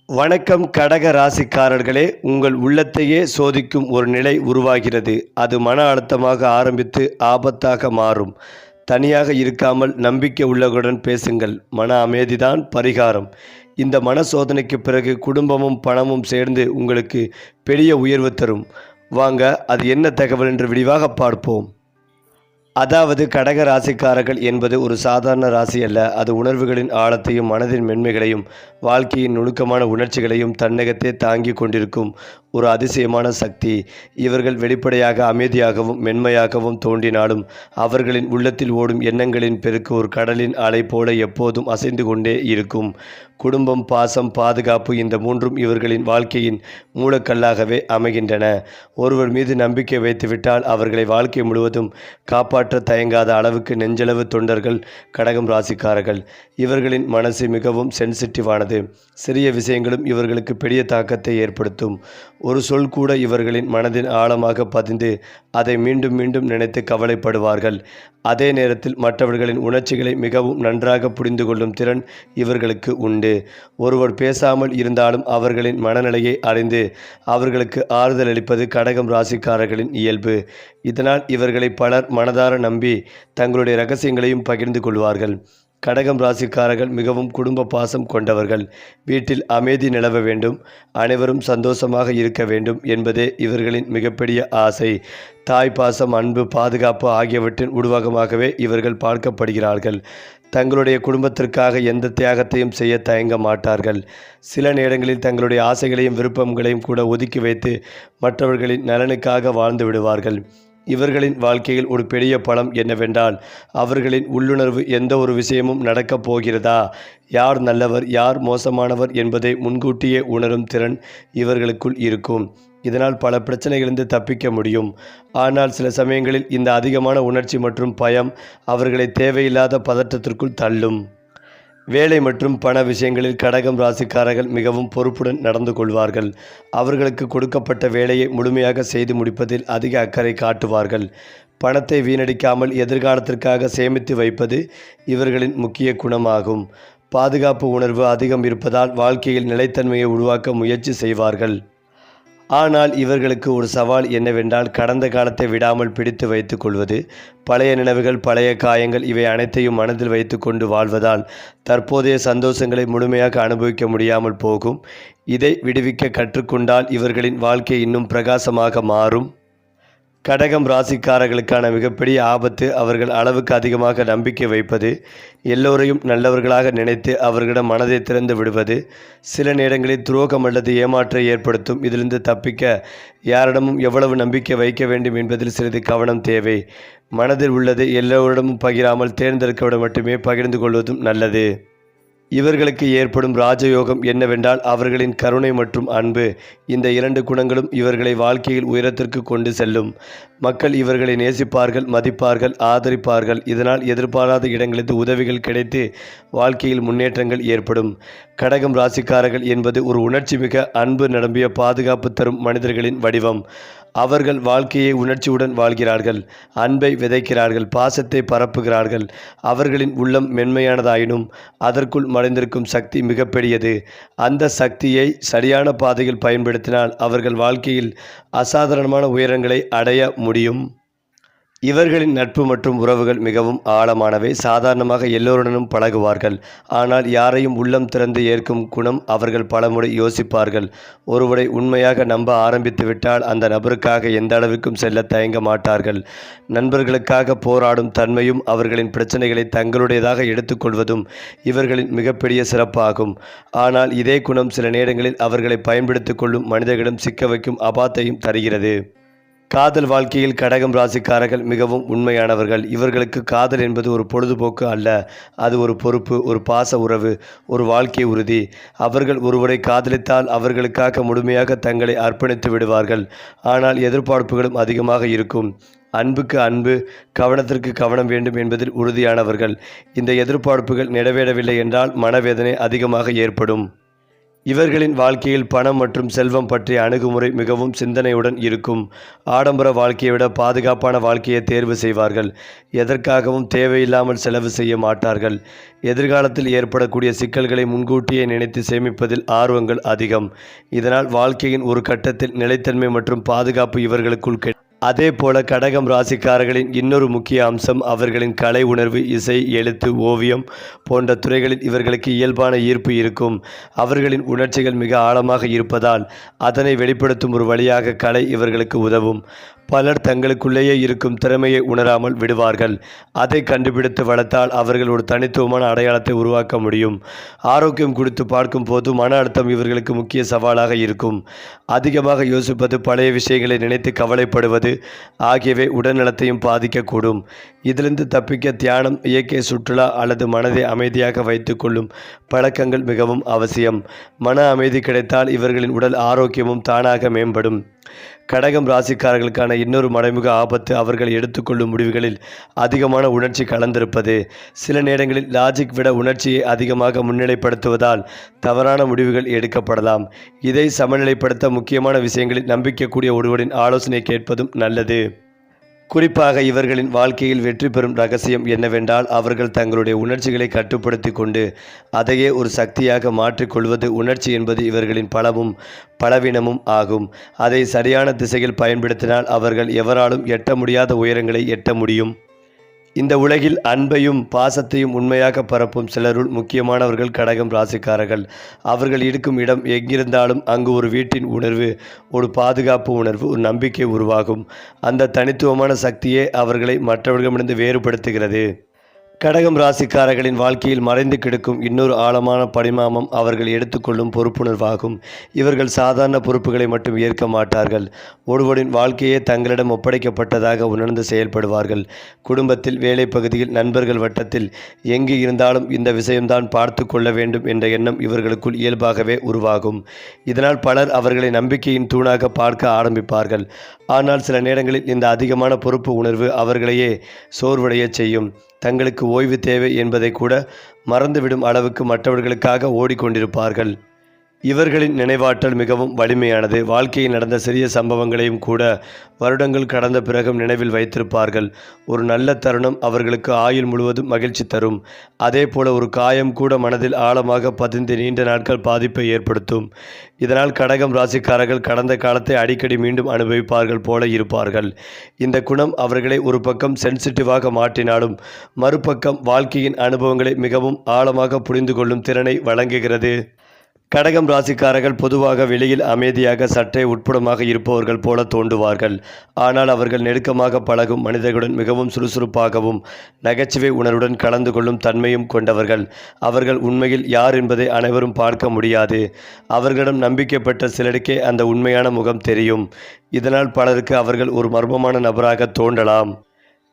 வணக்கம் கடக ராசிக்காரர்களே, உங்கள் உள்ளத்தையே சோதிக்கும் ஒரு நிலை உருவாகிறது. அது மன அழுத்தமாக ஆரம்பித்து ஆபத்தாக மாறும். தனியாக இருக்காமல் நம்பிக்கை உள்ளவர்களுடன் பேசுங்கள். மன அமைதிதான் பரிகாரம். இந்த மன சோதனைக்கு பிறகு குடும்பமும் பணமும் சேர்ந்து உங்களுக்கு பெரிய உயர்வு தரும். வாங்க, அது என்ன தகவல் என்று விரிவாக பார்ப்போம். அதாவது கடக ராசிக்காரர்கள் என்பது ஒரு சாதாரண ராசி அல்ல. அது உணர்வுகளின் ஆழத்தையும் மனதின் மென்மைகளையும் வாழ்க்கையின் நுணுக்கமான உணர்ச்சிகளையும் தன்னகத்தே தாங்கி கொண்டிருக்கும் ஒரு அதிசயமான சக்தி. இவர்கள் வெளிப்படையாக அமைதியாகவும் மென்மையாகவும் தோன்றினாலும் அவர்களின் உள்ளத்தில் ஓடும் எண்ணங்களின் பெருக்கு ஒரு கடலின் அலை போல எப்போதும் அசைந்து கொண்டே இருக்கும். குடும்பம், பாசம், பாதுகாப்பு, இந்த மூன்றும் இவர்களின் வாழ்க்கையின் மூலக்கல்லாகவே அமைகின்றன. ஒருவர் மீது நம்பிக்கை வைத்துவிட்டால் அவர்களை வாழ்க்கை முழுவதும் காப்பாற்ற தயங்காத அளவுக்கு நெஞ்சளவு தொண்டர்கள் கடகம் ராசிக்காரர்கள். இவர்களின் மனசு மிகவும் சென்சிட்டிவானது. சிறிய விஷயங்களும் இவர்களுக்கு பெரிய தாக்கத்தை ஏற்படுத்தும். ஒரு சொல் கூட இவர்களின் மனதின் ஆழமாக பதிந்து அதை மீண்டும் மீண்டும் நினைத்து கவலைப்படுவார்கள். அதே நேரத்தில் மற்றவர்களின் உணர்ச்சிகளை மிகவும் நன்றாக புரிந்து கொள்ளும் திறன் இவர்களுக்கு உண்டு. ஒருவர் பேசாமல் இருந்தாலும் அவர்களின் மனநிலையை அறிந்து அவர்களுக்கு ஆறுதல் அளிப்பது கடகம் ராசிக்காரர்களின் இயல்பு. இதனால் இவர்களை பலர் மனதார நம்பி தங்களுடைய இரகசியங்களையும் பகிர்ந்து கொள்வார்கள். கடகம் ராசிக்காரர்கள் மிகவும் குடும்ப பாசம் கொண்டவர்கள். வீட்டில் அமைதி நிலவ வேண்டும், அனைவரும் சந்தோஷமாக இருக்க வேண்டும் என்பதே இவர்களின் மிகப்பெரிய ஆசை. தாய் பாசம், அன்பு, பாதுகாப்பு ஆகியவற்றின் உருவகமாகவே இவர்கள் பார்க்கப்படுகிறார்கள். தங்களுடைய குடும்பத்திற்காக எந்த தியாகத்தையும் செய்ய தயங்க மாட்டார்கள். சில நேரங்களில் தங்களுடைய ஆசைகளையும் விருப்பங்களையும் கூட ஒதுக்கி வைத்து மற்றவர்களின் நலனுக்காக வாழ்ந்து விடுவார்கள். இவர்களின் வாழ்க்கையில் ஒரு பெரிய பலம் என்னவென்றால் அவர்களின் உள்ளுணர்வு. எந்த ஒரு விஷயமும் நடக்கப் போகிறதா, யார் நல்லவர் யார் மோசமானவர் என்பதை முன்கூட்டியே உணரும் திறன் இவர்களுக்குள் இருக்கும். இதனால் பல பிரச்சனைகளிலிருந்து தப்பிக்க முடியும். ஆனால் சில சமயங்களில் இந்த அதிகமான உணர்ச்சி மற்றும் பயம் அவர்களை தேவையில்லாத பதற்றத்திற்குள் தள்ளும். வேலை மற்றும் பண விஷயங்களில் கடகம் ராசிக்காரர்கள் மிகவும் பொறுப்புடன் நடந்து கொள்வார்கள். அவர்களுக்கு கொடுக்கப்பட்ட வேலையை முழுமையாக செய்து முடிப்பதில் அதிக அக்கறை காட்டுவார்கள். பணத்தை வீணடிக்காமல் எதிர்காலத்திற்காக சேமித்து வைப்பது இவர்களின் முக்கிய குணமாகும். பாதுகாப்பு உணர்வு அதிகம் இருப்பதால் வாழ்க்கையில் நிலைத்தன்மையை உருவாக்க முயற்சி செய்வார்கள். ஆனால் இவர்களுக்கு ஒரு சவால் என்னவென்றால் கடந்த காலத்தை விடாமல் பிடித்து வைத்து கொள்வது. பழைய நினைவுகள், பழைய காயங்கள், இவை அனைத்தையும் மனதில் வைத்து கொண்டு வாழ்வதால் தற்போதைய சந்தோஷங்களை முழுமையாக அனுபவிக்க முடியாமல் போகும். இதை விடுவிக்க கற்றுக்கொண்டால் இவர்களின் வாழ்க்கை இன்னும் பிரகாசமாக மாறும். கடகம் ராசிக்காரர்களுக்கான மிகப்பெரிய ஆபத்து அவர்கள் அளவுக்கு அதிகமாக நம்பிக்கை வைப்பது. எல்லோரையும் நல்லவர்களாக நினைத்து அவர்களிடம் மனதை திறந்து விடுவது சில நேரங்களில் துரோகம் அல்லது ஏமாற்றை ஏற்படுத்தும். இதிலிருந்து தப்பிக்க யாரிடமும் எவ்வளவு நம்பிக்கை வைக்க வேண்டும் என்பதில் சிறிது கவனம் தேவை. மனதில் உள்ளதை எல்லோரிடமும் பகிராமல் தேர்ந்தெடுக்கவிட மட்டுமே பகிர்ந்து கொள்வதும் நல்லது. இவர்களுக்கு ஏற்படும் ராஜயோகம் என்னவென்றால் அவர்களின் கருணை மற்றும் அன்பு. இந்த இரண்டு குணங்களும் இவர்களை வாழ்க்கையில் உயரத்திற்கு கொண்டு செல்லும். மக்கள் இவர்களை நேசிப்பார்கள், மதிப்பார்கள், ஆதரிப்பார்கள். இதனால் எதிர்பாராத இடங்களிலிருந்து உதவிகள் கிடைத்து வாழ்க்கையில் முன்னேற்றங்கள் ஏற்படும். கடகம் ராசிக்காரர்கள் என்பது ஒரு உணர்ச்சி மிக அன்பு நிரம்பிய பாதுகாப்பு தரும் மனிதர்களின் வடிவம். அவர்கள் வாழ்க்கையை உணர்ச்சியுடன் வாழ்கிறார்கள், அன்பை விதைக்கிறார்கள், பாசத்தை பரப்புகிறார்கள். அவர்களின் உள்ளம் மென்மையானதாயினும் அதற்குள் மறைந்திருக்கும் சக்தி மிகப்பெரியது. அந்த சக்தியை சரியான பாதையில் பயன்படுத்தினால் அவர்கள் வாழ்க்கையில் அசாதாரணமான உயரங்களை அடைய முடியும். இவர்களின் நட்பு மற்றும் உறவுகள் மிகவும் ஆழமானவை. சாதாரணமாக எல்லோருடனும் பழகுவார்கள். ஆனால் யாரையும் உள்ளம் திறந்து ஏற்கும் குணம். அவர்கள் பலமுறை யோசிப்பார்கள். ஒருவரை உண்மையாக நம்ப ஆரம்பித்து விட்டால் அந்த நபருக்காக எந்த அளவிற்கும் செல்ல தயங்க மாட்டார்கள். நண்பர்களுக்காக போராடும் தன்மையும் அவர்களின் பிரச்சனைகளை தங்களுடையதாக எடுத்துக்கொள்வதும் இவர்களின் மிகப்பெரிய சிறப்பாகும். ஆனால் இதே குணம் சில நேரங்களில் அவர்களை பயன்படுத்தி கொள்ளும் மனிதர்களிடம் சிக்க வைக்கும் அபாயத்தையும் தருகிறது. காதல் வாழ்க்கையில் கடகம் ராசிக்காரர்கள் மிகவும் உண்மையானவர்கள். இவர்களுக்கு காதல் என்பது ஒரு பொழுதுபோக்கு அல்ல, அது ஒரு பொறுப்பு, ஒரு பாச உறவு, ஒரு வாழ்க்கை உறுதி. அவர்கள் ஒருவரை காதலித்தால் அவர்களுக்காக முழுமையாக தங்களை அர்ப்பணித்து விடுவார்கள். ஆனால் எதிர்பார்ப்புகளும் அதிகமாக இருக்கும். அன்புக்கு அன்பு, கவனத்திற்கு கவனம் வேண்டும் என்பதில் உறுதியானவர்கள். இந்த எதிர்பார்ப்புகள் நிறைவேறவில்லை என்றால் மனவேதனை அதிகமாக ஏற்படும். இவர்களின் வாழ்க்கையில் பணம் மற்றும் செல்வம் பற்றிய அணுகுமுறை மிகவும் சிந்தனையுடன் இருக்கும். ஆடம்பர வாழ்க்கையை விட பாதுகாப்பான வாழ்க்கையை தேர்வு செய்வார்கள். எதற்காகவும் தேவையில்லாமல் செலவு செய்ய மாட்டார்கள். எதிர்காலத்தில் ஏற்படக்கூடிய சிக்கல்களை முன்கூட்டியே நினைத்து சேமிப்பதில் ஆர்வங்கள் அதிகம். இதனால் வாழ்க்கையின் ஒரு கட்டத்தில் நிலைத்தன்மை மற்றும் பாதுகாப்பு இவர்களுக்குள் அதேபோல கடகம் ராசிக்காரர்களின் இன்னொரு முக்கிய அம்சம் அவர்களின் கலை உணர்வு. இசை, எழுத்து, ஓவியம் போன்ற துறைகளில் இவர்களுக்கு இயல்பான ஈர்ப்பு இருக்கும். அவர்களின் உணர்ச்சிகள் மிக ஆழமாக இருப்பதால் அதனை வெளிப்படுத்தும் ஒரு வழியாக கலை இவர்களுக்கு உதவும். பலர் தங்களுக்குள்ளேயே இருக்கும் திறமையை உணராமல் விடுவார்கள். அதை கண்டுபிடித்து வளர்த்தால் அவர்கள் ஒரு தனித்துவமான அடையாளத்தை உருவாக்க முடியும். ஆரோக்கியம் குறித்து பார்க்கும் போது மன அழுத்தம் இவர்களுக்கு முக்கிய சவாலாக இருக்கும். அதிகமாக யோசிப்பது, பழைய விஷயங்களை நினைத்து கவலைப்படுவது ஆகியவை உடல்நலத்தையும் பாதிக்கக்கூடும். இதிலிருந்து தப்பிக்க தியானம், இயற்கை சுற்றுலா அல்லது மனதை அமைதியாக வைத்துக்கொள்ளும் பழக்கங்கள் மிகவும் அவசியம். மன அமைதி கிடைத்தால் இவர்களின் உடல் ஆரோக்கியமும் தானாக மேம்படும். கடகம் ராசிக்காரர்களுக்கான இன்னொரு மறைமுக ஆபத்து அவர்கள் எடுத்துக்கொள்ளும் முடிவுகளில் அதிகமான உணர்ச்சி கலந்திருப்பது. சில நேரங்களில் லாஜிக் விட உணர்ச்சியை அதிகமாக முன்னிலைப்படுத்துவதால் தவறான முடிவுகள் எடுக்கப்படலாம். இதை சமநிலைப்படுத்த முக்கியமான விஷயங்களில் நம்பிக்கைக்கூடிய ஒருவரின் ஆலோசனை கேட்பதும் நல்லது. குறிப்பாக இவர்களின் வாழ்க்கையில் வெற்றி பெறும் ரகசியம் என்னவென்றால் அவர்கள் தங்களுடைய உணர்ச்சிகளை கட்டுப்படுத்தி கொண்டு அதையே ஒரு சக்தியாக மாற்றிக்கொள்வது. உணர்ச்சி என்பது இவர்களின் பலமும் பலவீனமும் ஆகும். அதை சரியான திசையில் பயன்படுத்தினால் அவர்கள் எவராலும் எட்ட முடியாத உயரங்களை எட்ட முடியும். இந்த உலகில் அன்பையும் பாசத்தையும் உண்மையாக பரப்பும் சிலருள் முக்கியமானவர்கள் கடகம் ராசிக்காரர்கள். அவர்கள் இருக்கும் இடம் எங்கிருந்தாலும் அங்கு ஒரு வீட்டின் உணர்வு, ஒரு பாதுகாப்பு உணர்வு, ஒரு நம்பிக்கை உருவாகும். அந்த தனித்துவமான சக்தியே அவர்களை மற்றவர்களிடமிருந்து வேறுபடுத்துகிறது. கடகம் ராசிக்காரர்களின் வாழ்க்கையில் மறைந்து கிடக்கும் இன்னொரு ஆழமான பரிமாணம் அவர்கள் எடுத்துக்கொள்ளும் பொறுப்புணர்வாகும். இவர்கள் சாதாரண பொறுப்புகளை மட்டும் ஏற்க மாட்டார்கள். ஒருவரின் வாழ்க்கையே தங்களிடம் ஒப்படைக்கப்பட்டதாக உணர்ந்து செயல்படுவார்கள். குடும்பத்தில், வேலை பகுதியில், நண்பர்கள் வட்டத்தில் எங்கு இருந்தாலும் இந்த விஷயம்தான் பார்த்து கொள்ள வேண்டும் என்ற எண்ணம் இவர்களுக்குள் இயல்பாகவே உருவாகும். இதனால் பலர் அவர்களை நம்பிக்கையின் தூணாக பார்க்க ஆரம்பிப்பார்கள். ஆனால் சில நேரங்களில் இந்த அதிகமான பொறுப்பு உணர்வு அவர்களையே சோர்வடைய செய்யும். தங்களுக்கு ஓய்வு தேவை என்பதை கூட மறந்துவிடும் அளவுக்கு மற்றவர்களுக்காக ஓடிக்கொண்டிருப்பார்கள். இவர்களின் நினைவாற்றல் மிகவும் வலிமையானது. வாழ்க்கையில் நடந்த சிறிய சம்பவங்களையும் கூட வருடங்கள் கடந்த பிறகும் நினைவில் வைத்திருப்பார்கள். ஒரு நல்ல தருணம் அவர்களுக்கு ஆயுள் முழுவதும் மகிழ்ச்சி தரும். அதே போல ஒரு காயம் கூட மனதில் ஆழமாக பதிந்து நீண்ட நாட்கள் பாதிப்பை ஏற்படுத்தும். இதனால் கடகம் ராசிக்காரர்கள் கடந்த காலத்தை அடிக்கடி மீண்டும் அனுபவிப்பார்கள் போல இருப்பார்கள். இந்த குணம் அவர்களை ஒரு பக்கம் சென்சிட்டிவாக மாற்றினாலும் மறுபக்கம் வாழ்க்கையின் அனுபவங்களை மிகவும் ஆழமாக புரிந்து கொள்ளும் திறனை வழங்குகிறது. கடகம் ராசிக்காரர்கள் பொதுவாக வெளியில் அமைதியாக சற்றே உட்புறமாக இருப்பவர்கள் போல தோன்றுவார்கள். ஆனால் அவர்கள் நெருக்கமாக பழகும் மனிதர்களுடன் மிகவும் சுறுசுறுப்பாகவும் நகைச்சுவை உணர்வுடன் கலந்து கொள்ளும் தன்மையும் கொண்டவர்கள். அவர்கள் உண்மையில் யார் என்பதை அனைவரும் பார்க்க முடியாது. அவர்களிடம் நம்பிக்கை பெற்ற சிலருக்கே அந்த உண்மையான முகம் தெரியும். இதனால் பலருக்கு அவர்கள் ஒரு மர்மமான நபராக தோன்றலாம்.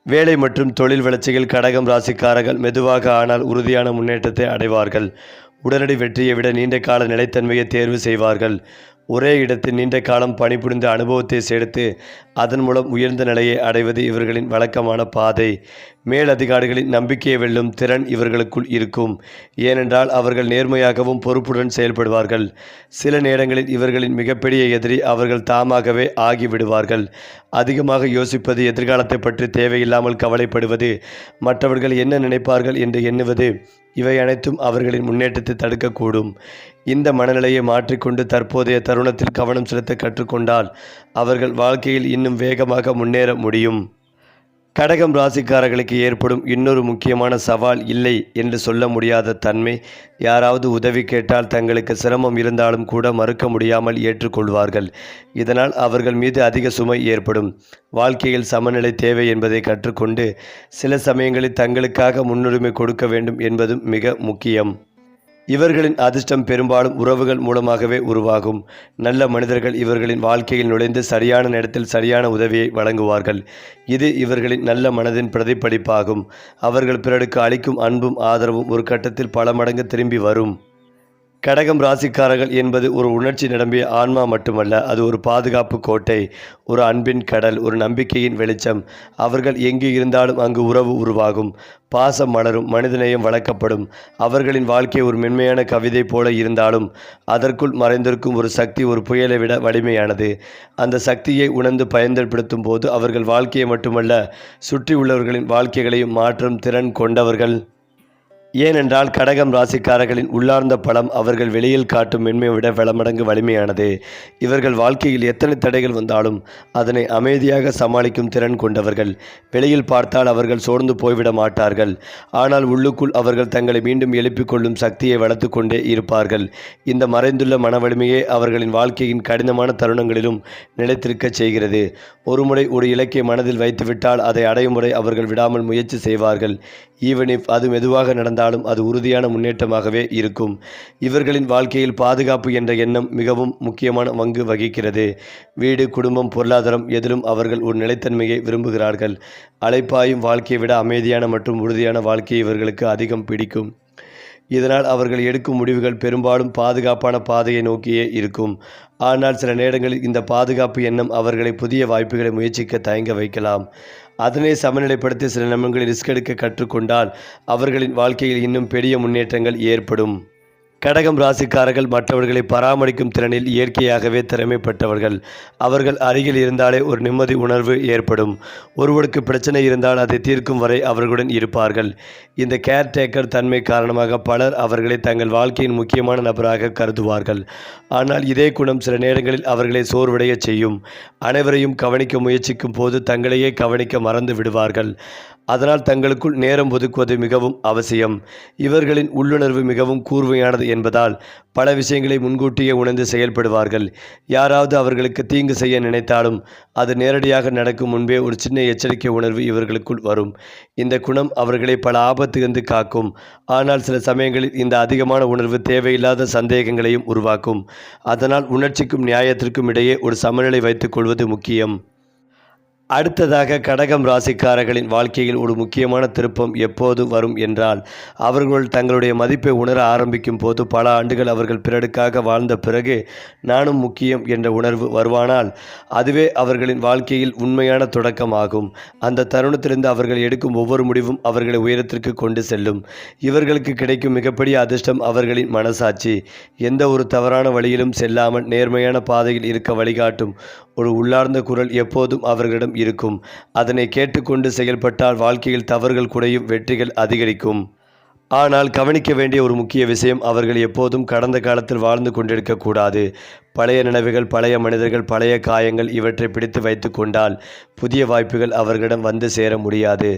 வேலை மற்றும் தொழில் வளர்ச்சியில் கடகம் ராசிக்காரர்கள் மெதுவாக ஆனால் உறுதியான முன்னேற்றத்தை அடைவார்கள். உடனடி வெற்றியை விட நீண்ட கால நிலைத்தன்மையை தேர்வு செய்வார்கள். ஒரே இடத்தில் நீண்ட காலம் பணிபுரிந்த அனுபவத்தை சேர்த்து அதன் மூலம் உயர்ந்த நிலையை அடைவது இவர்களின் வழக்கமான பாதை. மேலதிகாரிகளின் நம்பிக்கையை வெல்லும் திறன் இவர்களுக்குள் இருக்கும். ஏனென்றால் அவர்கள் நேர்மையாகவும் பொறுப்புடன் செயல்படுவார்கள். சில நேரங்களில் இவர்களின் மிகப்பெரிய எதிரி அவர்கள் தாமாகவே ஆகிவிடுவார்கள். அதிகமாக யோசிப்பது, எதிர்காலத்தை பற்றி தேவையில்லாமல் கவலைப்படுவது, மற்றவர்கள் என்ன நினைப்பார்கள் என்று எண்ணுவது, இவை அனைத்தும் அவர்களின் முன்னேற்றத்தை தடுக்கக்கூடும். இந்த மனநிலையை மாற்றிக்கொண்டு தற்போதைய தருணத்தில் கவனம் செலுத்த கற்றுக்கொண்டால் அவர்கள் வாழ்க்கையில் இன்னும் வேகமாக முன்னேற முடியும். கடகம் ராசிக்காரர்களுக்கு ஏற்படும் இன்னொரு முக்கியமான சவால் இல்லை என்று சொல்ல முடியாத தன்மை. யாராவது உதவி கேட்டால் தங்களுக்கு சிரமம் இருந்தாலும் கூட மறுக்க முடியாமல் ஏற்றுக்கொள்வார்கள். இதனால் அவர்கள் மீது அதிக சுமை ஏற்படும். வாழ்க்கையில் சமநிலை தேவை என்பதை கற்றுக்கொண்டு சில சமயங்களில் தங்களுக்காக முன்னுரிமை கொடுக்க வேண்டும் என்பதும் மிக முக்கியம். இவர்களின் அதிர்ஷ்டம் பெரும்பாலும் உறவுகள் மூலமாகவே உருவாகும். நல்ல மனிதர்கள் இவர்களின் வாழ்க்கையில் நுழைந்து சரியான நேரத்தில் சரியான உதவியை வழங்குவார்கள். இது இவர்களின் நல்ல மனதின் பிரதிபலிப்பாகும். அவர்கள் பிறருக்கு அளிக்கும் அன்பும் ஆதரவும் ஒரு கட்டத்தில் பல மடங்கு திரும்பி வரும். கடகம் ராசிக்காரர்கள் என்பது ஒரு உணர்ச்சி நிரம்பிய ஆன்மா மட்டுமல்ல, அது ஒரு பாதுகாப்பு கோட்டை, ஒரு அன்பின் கடல், ஒரு நம்பிக்கையின் வெளிச்சம். அவர்கள் எங்கு இருந்தாலும் அங்கு உறவு உருவாகும், பாசம் மலரும், மனிதநேயம் வளர்க்கப்படும். அவர்களின் வாழ்க்கை ஒரு மென்மையான கவிதை போல இருந்தாலும் அதற்குள் மறைந்திருக்கும் ஒரு சக்தி ஒரு புயலை விட வலிமையானது. அந்த சக்தியை உணர்ந்து பயன்படுத்தும் போது அவர்கள் வாழ்க்கையை மட்டுமல்ல, சுற்றி உள்ளவர்களின் வாழ்க்கைகளையும் மாற்றும் திறன் கொண்டவர்கள். ஏனென்றால் கடகம் ராசிக்காரர்களின் உள்ளார்ந்த பலம் அவர்கள் வெளியில் காட்டும் மென்மையை விட பல மடங்கு வலிமையானது. இவர்கள் வாழ்க்கையில் எத்தனை தடைகள் வந்தாலும் அதனை அமைதியாக சமாளிக்கும் திறன் கொண்டவர்கள். வெளியில் பார்த்தால் அவர்கள் சோர்ந்து போய்விட மாட்டார்கள். ஆனால் உள்ளுக்குள் அவர்கள் தங்களை மீண்டும் எழுப்பிக் கொள்ளும் சக்தியை வளர்த்து கொண்டே இருப்பார்கள். இந்த மறைந்துள்ள மன வலிமையே அவர்களின் வாழ்க்கையின் கடினமான தருணங்களிலும் நிலைத்திருக்கச் செய்கிறது. ஒருமுறை ஒரு இலக்கை மனதில் வைத்துவிட்டால் அதை அடையும் முறை அவர்கள் விடாமல் முயற்சி செய்வார்கள். ஈவன் இஃப் அது மெதுவாக நடந்தாலும் அது உறுதியான முன்னேற்றமாகவே இருக்கும். இவர்களின் வாழ்க்கையில் பாதுகாப்பு என்ற எண்ணம் மிகவும் முக்கியமான பங்கு வகிக்கிறது. வீடு, குடும்பம், பொருளாதாரம் எதிலும் அவர்கள் ஒரு நிலைத்தன்மையை விரும்புகிறார்கள். அலைப்பாயும் வாழ்க்கையை விட அமைதியான மற்றும் உறுதியான வாழ்க்கையை இவர்களுக்கு அதிகம் பிடிக்கும். இதனால் அவர்கள் எடுக்கும் முடிவுகள் பெரும்பாலும் பாதுகாப்பான பாதையை நோக்கியே இருக்கும். ஆனால் சில நேரங்களில் இந்த பாதுகாப்பு எண்ணம் அவர்களை புதிய வாய்ப்புகளை முயற்சிக்க தயங்க வைக்கலாம். அதனை சமநிலைப்படுத்தி சில நிமிடங்களில் ரிஸ்க் எடுக்க கற்றுக்கொண்டால் அவர்களின் வாழ்க்கையில் இன்னும் பெரிய முன்னேற்றங்கள் ஏற்படும். கடகம் ராசிக்காரர்கள் மற்றவர்களை பராமரிக்கும் திறனில் இயற்கையாகவே திறமைப்பட்டவர்கள். அவர்கள் அருகில் இருந்தாலே ஒரு நிம்மதி உணர்வு ஏற்படும். ஒருவருக்கு பிரச்சனை இருந்தால் அதை தீர்க்கும் வரை அவர்களுடன் இருப்பார்கள். இந்த கேர்டேக்கர் தன்மை காரணமாக பலர் அவர்களை தங்கள் வாழ்க்கையின் முக்கியமான நபராக கருதுவார்கள். ஆனால் இதே குணம் சில நேரங்களில் அவர்களை சோர்வடைய செய்யும். அனைவரையும் கவனிக்க முயற்சிக்கும் போது தங்களையே கவனிக்க மறந்து விடுவார்கள். அதனால் தங்களுக்குள் நேரம் ஒதுக்குவது மிகவும் அவசியம். இவர்களின் உள்ளுணர்வு மிகவும் கூர்மையானது என்பதால் பல விஷயங்களை முன்கூட்டியே உணர்ந்து செயல்படுவார்கள். யாராவது அவர்களுக்கு தீங்கு செய்ய நினைத்தாலும் அது நேரடியாக நடக்கும் முன்பே ஒரு சின்ன எச்சரிக்கை உணர்வு இவர்களுக்குள் வரும். இந்த குணம் அவர்களை பல ஆபத்திலிருந்து காக்கும். ஆனால் சில சமயங்களில் இந்த அதிகமான உணர்வு தேவையில்லாத சந்தேகங்களையும் உருவாக்கும். அதனால் உணர்ச்சிக்கும் நியாயத்திற்கும் இடையே ஒரு சமநிலை வைத்துக் கொள்வது முக்கியம். அடுத்ததாக கடகம் ராசிக்காரர்களின் வாழ்க்கையில் ஒரு முக்கியமான திருப்பம் எப்போது வரும் என்றால், அவர்கள் தங்களுடைய மதிப்பை உணர ஆரம்பிக்கும் போது. பல ஆண்டுகள் அவர்கள் பிறருக்காக வாழ்ந்த பிறகு நானும் முக்கியம் என்ற உணர்வு வருவானால் அதுவே அவர்களின் வாழ்க்கையில் உண்மையான தொடக்கமாகும். அந்த தருணத்திலிருந்து அவர்கள் எடுக்கும் ஒவ்வொரு முடிவும் அவர்களை உயரத்திற்கு கொண்டு செல்லும். இவர்களுக்கு கிடைக்கும் மிகப்பெரிய அதிர்ஷ்டம் அவர்களின் மனசாட்சி. எந்த ஒரு தவறான வழியிலும் செல்லாமல் நேர்மையான பாதையில் இருக்க வழிகாட்டும் ஒரு உள்ளார்ந்த குரல் எப்போதும் அவர்களிடம் இருக்கும். அதனை கேட்டுக்கொண்டு செயல்பட்டால் வாழ்க்கையில் தவறுகள் குறையும், வெற்றிகள் அதிகரிக்கும். ஆனால் கவனிக்க வேண்டிய ஒரு முக்கிய விஷயம், அவர்கள் எப்போதும் கடந்த காலத்தில் வாழ்ந்து கொண்டிருக்கக்கூடாது. பழைய நினைவுகள், பழைய மனிதர்கள், பழைய காயங்கள் இவற்றை பிடித்து வைத்து கொண்டால் புதிய வாய்ப்புகள் அவர்களிடம் வந்து சேர முடியாது.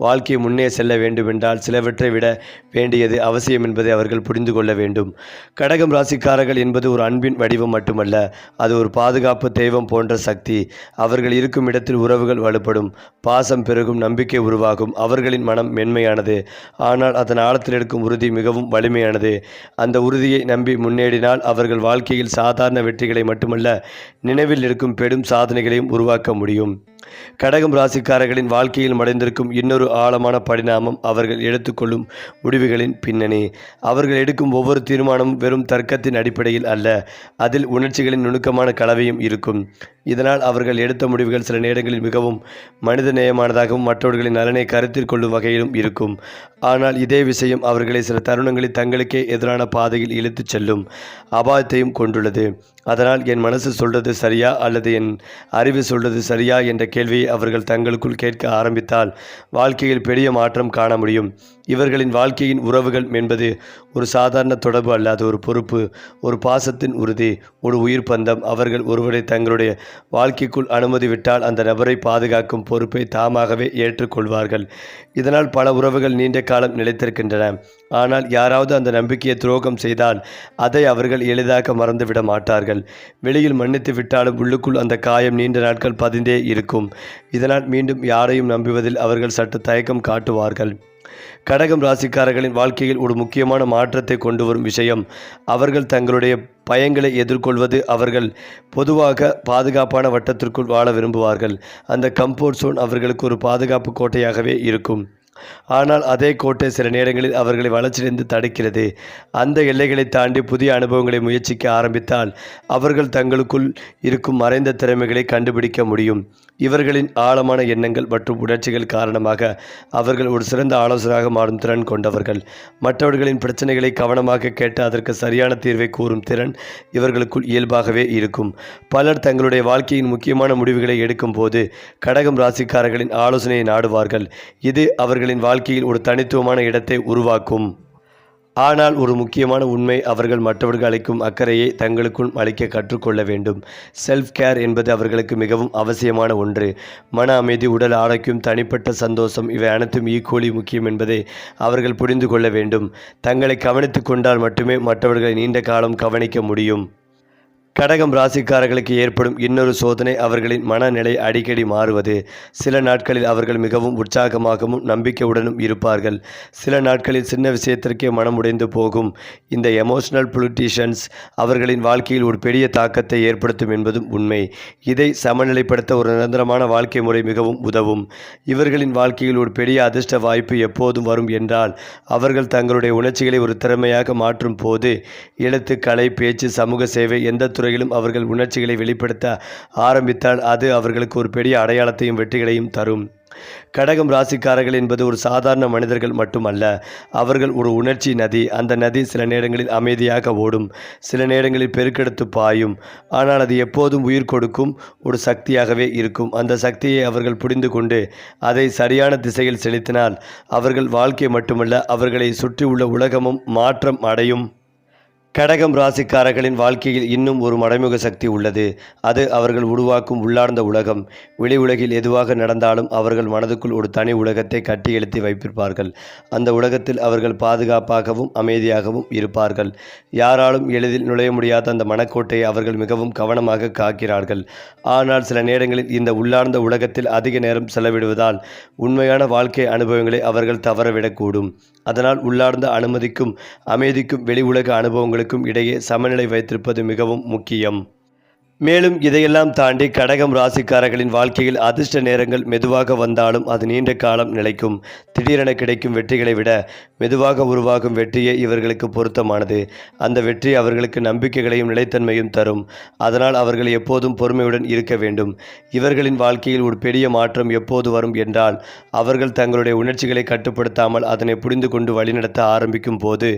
வாழ்க்கை முன்னே செல்ல வேண்டுமென்றால் சிலவற்றை விட வேண்டியது அவசியம் என்பதை அவர்கள் புரிந்து கொள்ள வேண்டும். கடகம் ராசிக்காரர்கள் என்பது ஒரு அன்பின் வடிவம் மட்டுமல்ல, அது ஒரு பாதுகாப்பு தெய்வம் போன்ற சக்தி. அவர்கள் இருக்கும் இடத்தில் உறவுகள் வலுப்படும், பாசம் பெருகும், நம்பிக்கை உருவாகும். அவர்களின் மனம் மென்மையானது, ஆனால் அதன் ஆழத்தில் எடுக்கும் உறுதி மிகவும் வலிமையானது. அந்த உறுதியை நம்பி முன்னேறினால் அவர்கள் வாழ்க்கையில் சாதாரண வெற்றிகளை மட்டுமல்ல, நினைவில் இருக்கும் பெரும் சாதனைகளையும் உருவாக்க முடியும். கடகம் ராசிக்காரர்களின் வாழ்க்கையில் மறைந்திருக்கும் இன்னொரு ஆழமான பரிணாமம் அவர்கள் எடுத்துக்கொள்ளும் முடிவுகளின் பின்னணி. அவர்கள் எடுக்கும் ஒவ்வொரு தீர்மானமும் வெறும் தர்க்கத்தின் அடிப்படையில் அல்ல, அதில் உணர்ச்சிகளின் நுணுக்கமான கலவையும் இருக்கும். இதனால் அவர்கள் எடுத்த முடிவுகள் சில நேரங்களில் மிகவும் மனித நேயமானதாகவும் மற்றவர்களின் நலனை கருத்தில் கொள்ளும் வகையிலும் இருக்கும். ஆனால் இதே விஷயம் அவர்களை சில தருணங்களில் தங்களுக்கே எதிரான பாதையில் இழுத்துச் செல்லும் அபாயத்தையும் கொண்டுள்ளது. அதனால் என் மனசு சொல்றது சரியா அல்லது என் அறிவு சொல்றது சரியா என்ற கேள்வியை அவர்கள் தங்களுக்குள் கேட்க ஆரம்பித்தால் வாழ்க்கையில் பெரிய மாற்றம் காண முடியும். இவர்களின் வாழ்க்கையின் உறவுகள் என்பது ஒரு சாதாரண தொடர்பு அல்ல, அது ஒரு பொறுப்பு, ஒரு பாசத்தின் உறுதி, ஒரு உயிர் பந்தம். அவர்கள் ஒருவரை தங்களுடைய வாழ்க்கைக்குள் அனுமதி விட்டால் அந்த நபரை பாதுகாக்கும் பொறுப்பை தாமாகவே ஏற்றுக்கொள்வார்கள். இதனால் பல உறவுகள் நீண்ட காலம் நிலைத்திருக்கின்றன. ஆனால் யாராவது அந்த நம்பிக்கையை துரோகம் செய்தால் அதை அவர்கள் எளிதாக மறந்துவிட மாட்டார்கள். வெளியில் மன்னித்து விட்டாலும் உள்ளுக்குள் அந்த காயம் நீண்ட நாட்கள் பதிந்தே இருக்கும். இதனால் மீண்டும் யாரையும் நம்புவதில் அவர்கள் சற்று தயக்கம் காட்டுவார்கள். கடகம் ராசிக்காரர்களின் வாழ்க்கையில் ஒரு முக்கியமான மாற்றத்தை கொண்டு வரும் விஷயம், அவர்கள் தங்களுடைய பயங்களை எதிர்கொள்வது. அவர்கள் பொதுவாக பாதுகாப்பான வட்டத்திற்குள் வாழ விரும்புவார்கள். அந்த கம்ஃபோர்ட் ஜோன் அவர்களுக்கு ஒரு பாதுகாப்பு கோட்டையாகவே இருக்கும். ஆனால் அதே கோட்டை சில நேரங்களில் அவர்களை வளர்ச்சியடைந்து தடுக்கிறது. அந்த எல்லைகளை தாண்டி புதிய அனுபவங்களை முயற்சிக்க ஆரம்பித்தால் அவர்கள் தங்களுக்குள் இருக்கும் மறைந்த திறமைகளை கண்டுபிடிக்க முடியும். இவர்களின் ஆழமான எண்ணங்கள் மற்றும் உணர்ச்சிகள் காரணமாக அவர்கள் ஒரு சிறந்த ஆலோசகராக மாறும் திறன் கொண்டவர்கள். மற்றவர்களின் பிரச்சனைகளை கவனமாக கேட்டு அதற்கு சரியான தீர்வை கூறும் திறன் இவர்களுக்குள் இயல்பாகவே இருக்கும். பலர் தங்களுடைய வாழ்க்கையின் முக்கியமான முடிவுகளை எடுக்கும் போது கடகம் ராசிக்காரர்களின் ஆலோசனையை நாடுவார்கள். இது அவர்களின் வாழ்க்கையில் ஒரு தனித்துவமான இடத்தை உருவாக்கும். ஆனால் ஒரு முக்கியமான உண்மை, அவர்கள் மற்றவர்கள் அளிக்கும் அக்கறையை தங்களுக்குள் அளிக்க கற்றுக்கொள்ள வேண்டும். செல்ஃப் கேர் என்பது அவர்களுக்கு மிகவும் அவசியமான ஒன்று. மன அமைதி, உடல் ஆரோக்கியம், தனிப்பட்ட சந்தோஷம் இவை அனைத்தும் ஈக்குவலி முக்கியம் என்பதை அவர்கள் புரிந்து கொள்ள வேண்டும். தங்களை கவனித்து கொண்டால் மட்டுமே மற்றவர்களை நீண்ட காலம் கவனிக்க முடியும். கடகம் ராசிக்காரர்களுக்கு ஏற்படும் இன்னொரு சோதனை அவர்களின் மனநிலை அடிக்கடி மாறுவது. சில நாட்களில் அவர்கள் மிகவும் உற்சாகமாகவும் நம்பிக்கையுடனும் இருப்பார்கள். சில நாட்களில் சின்ன விஷயத்திற்கே மனமுடைந்து போகும். இந்த எமோஷனல் பொலிட்டிஷியன்ஸ் அவர்களின் வாழ்க்கையில் ஒரு பெரிய தாக்கத்தை ஏற்படுத்தும் என்பதும் உண்மை. இதை சமநிலைப்படுத்த ஒரு நிரந்தரமான வாழ்க்கை முறை மிகவும் உதவும். இவர்களின் வாழ்க்கையில் ஒரு பெரிய அதிர்ஷ்ட வாய்ப்பு எப்போதும் வரும் என்றால் அவர்கள் தங்களுடைய உணர்ச்சிகளை ஒரு திறமையாக மாற்றும் போது. எழுத்து, கலை, பேச்சு, சமூக சேவை எந்த துறையிலும் அவர்கள் உணர்ச்சிகளை வெளிப்படுத்த ஆரம்பித்தால் அது அவர்களுக்கு ஒரு பெரிய அடையாளத்தையும் வெற்றிகளையும் தரும். கடகம் ராசிக்காரர்கள் என்பது ஒரு சாதாரண மனிதர்கள் மட்டுமல்ல, அவர்கள் ஒரு உணர்ச்சி நதி. அந்த நதி சில நேரங்களில் அமைதியாக ஓடும், சில நேரங்களில் பெருக்கெடுத்து பாயும். ஆனால் அது எப்போதும் உயிர் கொடுக்கும் ஒரு சக்தியாகவே இருக்கும். அந்த சக்தியை அவர்கள் புரிந்து கொண்டு அதை சரியான திசையில் செலுத்தினால் அவர்கள் வாழ்க்கை மட்டுமல்ல, அவர்களை சுற்றியுள்ள உலகமும் மாற்றம் அடையும். கடகம் ராசிக்காரர்களின் வாழ்க்கையில் இன்னும் ஒரு மறைமுக சக்தி உள்ளது. அது அவர்கள் உருவாக்கும் உள்ளார்ந்த உலகம். வெளி உலகில் எதுவாக நடந்தாலும் அவர்கள் மனதுக்குள் ஒரு தனி உலகத்தை கட்டி எழுத்தி வைப்பிருப்பார்கள். அந்த உலகத்தில் அவர்கள் பாதுகாப்பாகவும் அமைதியாகவும் இருப்பார்கள். யாராலும் எளிதில் நுழைய முடியாத அந்த மனக்கோட்டையை அவர்கள் மிகவும் கவனமாக காக்கிறார்கள். ஆனால் சில நேரங்களில் இந்த உள்ளார்ந்த உலகத்தில் அதிக நேரம் செலவிடுவதால் உண்மையான வாழ்க்கை அனுபவங்களை அவர்கள் தவறவிடக்கூடும். அதனால் உள்ளார்ந்த அனுமதிக்கும் அமைதிக்கும் வெளி உலக அனுபவங்களுக்கும் இடையே சமநிலை வைத்திருப்பது மிகவும் முக்கியம். மேலும் இதையெல்லாம் தாண்டி கடகம் ராசிக்காரர்களின் வாழ்க்கையில் அதிர்ஷ்ட நேரங்கள் மெதுவாக வந்தாலும் அது நீண்ட காலம் நிலைக்கும். திடீரென கிடைக்கும் வெற்றிகளை விட மெதுவாக உருவாகும் வெற்றியே இவர்களுக்கு பொருத்தமானது. அந்த வெற்றி அவர்களுக்கு நம்பிக்கைகளையும் நிலைத்தன்மையும் தரும். அதனால் அவர்கள் எப்போதும் பொறுமையுடன் இருக்க வேண்டும். இவர்களின் வாழ்க்கையில் ஒரு பெரிய மாற்றம் எப்போது வரும் என்றால் அவர்கள் தங்களுடைய உணர்ச்சிகளை கட்டுப்படுத்தாமல் அதனை புரிந்து கொண்டு வழிநடத்த ஆரம்பிக்கும் போது.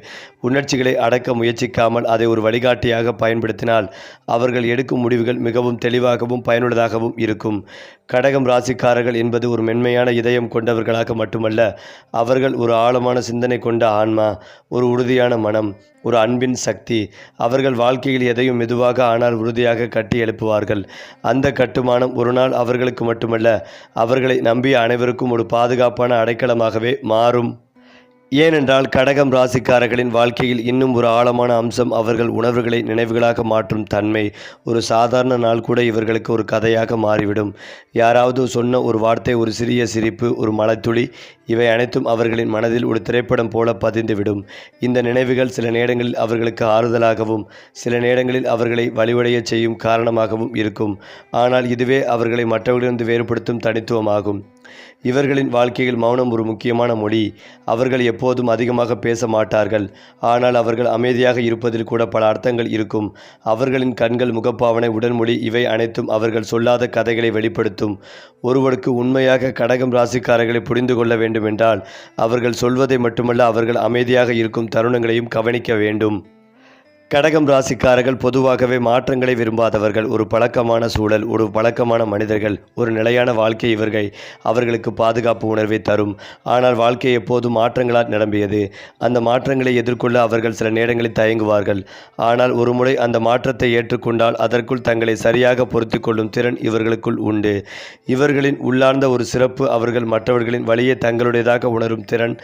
உணர்ச்சிகளை அடக்க முயற்சிக்காமல் அதை ஒரு வழிகாட்டியாக பயன்படுத்தினால் அவர்கள் எடுக்கும் முடிவுகள் மிகவும் தெளிவாகவும் பயனுள்ளதாகவும் இருக்கும். கடகம் ராசிக்காரர்கள் என்பது ஒரு மென்மையான இதயம் கொண்டவர்களாக மட்டுமல்ல, அவர்கள் ஒரு ஆழமான சிந்தனை கொண்ட ஆன்மா, ஒரு உறுதியான மனம், ஒரு அன்பின் சக்தி. அவர்கள் வாழ்க்கையில் எதையும் மெதுவாக ஆனால் உறுதியாக கட்டி எழுப்புவார்கள். அந்த கட்டுமானம் ஒரு நாள் அவர்களுக்கு மட்டுமல்ல, அவர்களை நம்பிய அனைவருக்கும் ஒரு பாதுகாப்பான அடைக்கலமாகவே மாறும். ஏனென்றால் கடகம் ராசிக்காரர்களின் வாழ்க்கையில் இன்னும் ஒரு ஆழமான அம்சம் அவர்கள் உணர்வுகளை நினைவுகளாக மாற்றும் தன்மை. ஒரு சாதாரண நாள் கூட இவர்களுக்கு ஒரு கதையாக மாறிவிடும். யாராவது சொன்ன ஒரு வார்த்தை, ஒரு சிறிய சிரிப்பு, ஒரு மலைத்துளி, இவை அனைத்தும் அவர்களின் மனதில் ஒரு திரைப்படம் போல பதிந்துவிடும். இந்த நினைவுகள் சில நேரங்களில் அவர்களுக்கு ஆறுதலாகவும் சில நேரங்களில் அவர்களை வலிவடைய செய்யும் காரணமாகவும் இருக்கும். ஆனால் இதுவே அவர்களை மற்றவர்களிலிருந்து வேறுபடுத்தும் தனித்துவமாகும். இவர்களின் வாழ்க்கையில் மௌனம் ஒரு முக்கியமான மொழி. அவர்கள் எப்போதும் அதிகமாக பேச மாட்டார்கள், ஆனால் அவர்கள் அமைதியாக இருப்பதில் கூட பல அர்த்தங்கள் இருக்கும். அவர்களின் கண்கள், முகப்பாவனை, உடல்மொழி இவை அனைத்தும் அவர்கள் சொல்லாத கதைகளை வெளிப்படுத்தும். ஒருவருக்கு உண்மையாக கடகம் ராசிக்காரர்களை புரிந்து கொள்ள வேண்டுமென்றால் அவர்கள் சொல்வதை மட்டுமல்ல, அவர்கள் அமைதியாக இருக்கும் தருணங்களையும் கவனிக்க வேண்டும். கடகம் ராசிக்காரர்கள் பொதுவாகவே மாற்றங்களை விரும்பாதவர்கள். ஒரு பழக்கமான சூழல், ஒரு பழக்கமான மனிதர்கள், ஒரு நிலையான வாழ்க்கை அவர்களுக்கு பாதுகாப்பு உணர்வை தரும். ஆனால் வாழ்க்கை எப்போதும் மாற்றங்களால் நிரம்பியது. அந்த மாற்றங்களை எதிர்கொள்ள அவர்கள் சில நேரங்களில் தயங்குவார்கள். ஆனால் ஒரு முறை அந்த மாற்றத்தை ஏற்றுக்கொண்டால் அதற்குள் தங்களை சரியாக பொருத்தி கொள்ளும் திறன் இவர்களுக்குள் உண்டு. இவர்களின் உள்ளார்ந்த ஒரு சிறப்பு அவர்கள் மற்றவர்களின் வழியை தங்களுடையதாக உணரும் திறன்.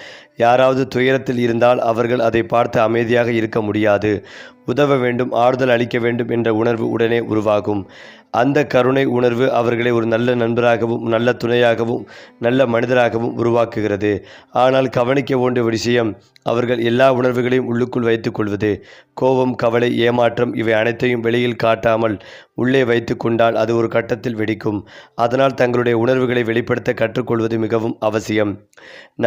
யாராவது துயரத்தில் இருந்தால் அவர்கள் அதை பார்த்து அமைதியாக இருக்க முடியாது. உதவ வேண்டும், ஆறுதல் அளிக்க வேண்டும் என்ற உணர்வு உடனே உருவாகும். அந்த கருணை உணர்வு அவர்களை ஒரு நல்ல நண்பராகவும் நல்ல துணையாகவும் நல்ல மனிதராகவும் உருவாக்குகிறது. ஆனால் கவனிக்க வேண்டிய விஷயம், அவர்கள் எல்லா உணர்வுகளையும் உள்ளுக்குள் வைத்துக் கொள்வது. கோபம், கவலை, ஏமாற்றம் இவை அனைத்தையும் வெளியில் காட்டாமல் உள்ளே வைத்து கொண்டால் அது ஒரு கட்டத்தில் வெடிக்கும். அதனால் தங்களுடைய உணர்வுகளை வெளிப்படுத்த கற்றுக்கொள்வது மிகவும் அவசியம்.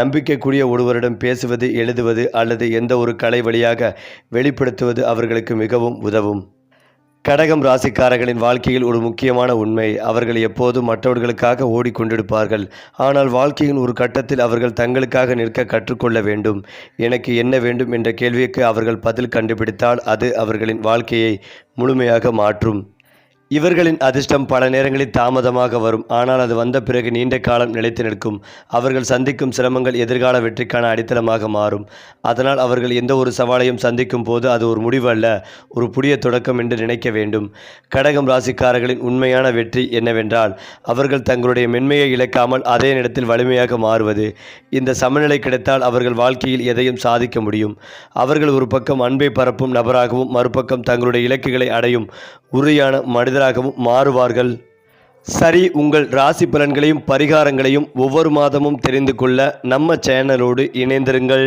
நம்பிக்கைக்குரிய ஒருவரிடம் பேசுவது, எழுதுவது அல்லது எந்த ஒரு கலை வழியாக வெளிப்படுத்துவது அவர்களுக்கு மிகவும் உதவும். கடகம் ராசிக்காரர்களின் வாழ்க்கையில் ஒரு முக்கியமான உண்மை, அவர்கள் எப்போதும் மற்றவர்களுக்காக ஓடிக்கொண்டிருப்பார்கள். ஆனால் வாழ்க்கையின் ஒரு கட்டத்தில் அவர்கள் தங்களுக்காக நிற்க கற்றுக்கொள்ள வேண்டும். எனக்கு என்ன வேண்டும் என்ற கேள்விக்கு அவர்கள் பதில் கண்டுபிடித்தால் அது அவர்களின் வாழ்க்கையை முழுமையாக மாற்றும். இவர்களின் அதிர்ஷ்டம் பல நேரங்களில் தாமதமாக வரும், ஆனால் அது வந்த பிறகு நீண்ட காலம் நிலைத்து நிற்கும். அவர்கள் சந்திக்கும் சிரமங்கள் எதிர்கால வெற்றிக்கான அடித்தளமாக மாறும். அதனால் அவர்கள் எந்த ஒரு சவாலையும் சந்திக்கும் போது அது ஒரு முடிவு அல்ல, ஒரு புதிய தொடக்கம் என்று நினைக்க வேண்டும். கடகம் ராசிக்காரர்களின் உண்மையான வெற்றி என்னவென்றால், அவர்கள் தங்களுடைய மென்மையை இழக்காமல் அதே நேரத்தில் வலிமையாக மாறுவது. இந்த சமநிலை கிடைத்தால் அவர்கள் வாழ்க்கையில் எதையும் சாதிக்க முடியும். அவர்கள் ஒரு பக்கம் அன்பை பரப்பும் நபராகவும் மறுபக்கம் தங்களுடைய இலக்குகளை அடையும் உறுதியான மனிதராகவும் மாறுவார்கள். சரி, உங்கள் ராசி பலன்களையும் பரிகாரங்களையும் ஒவ்வொரு மாதமும் தெரிந்து கொள்ள நம்ம சேனலோடு இணைந்திருங்கள்.